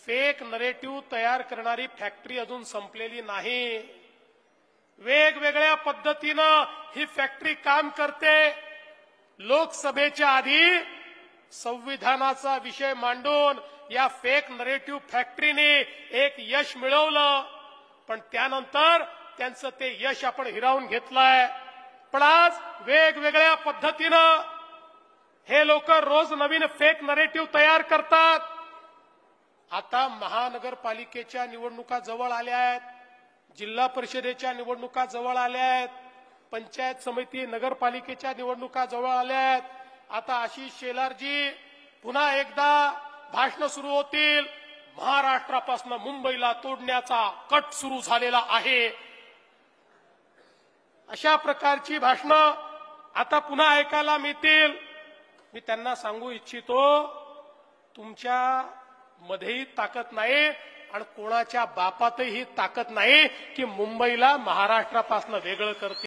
Fake narrative तयार करणारी factory अजून संपलेली नाही। वेगवेगळ्या पद्धतीनं ही फॅक्टरी काम करते। लोकसभेच्या आधी संविधानाचा विषय मांडून या फेक नरेटिव्ह फॅक्टरीने एक यश मिळवलं, पण त्यानंतर त्यांचं ते यश आपण हिरावून घेतलंय। पण आज वेगवेगळ्या पद्धतीनं हे लोक रोज नवीन फेक नरेटिव्ह तयार करतात। आता महानगरपालिकेच्या निवडणुका जवळ आल्या आहेत, जिल्हा परिषदेच्या निवडणुका जवळ आल्या आहेत, पंचायत समिती नगरपालिकेच्या निवडणुका जवळ आल्या आहेत। आता आशिष शेलारजी पुन्हा एकदा भाषण सुरू होतील। महाराष्ट्रापासून मुंबईला तोडण्याचा कट सुरू झालेला आहे, अशा प्रकारची भाषणं आता पुन्हा ऐकायला मिळतील। मी त्यांना सांगू इच्छितो, तुमच्या मध्येही ताकद नाही आणि कोणाच्या बापातही ताकद नाही की मुंबईला महाराष्ट्रापासून वेगळं करते।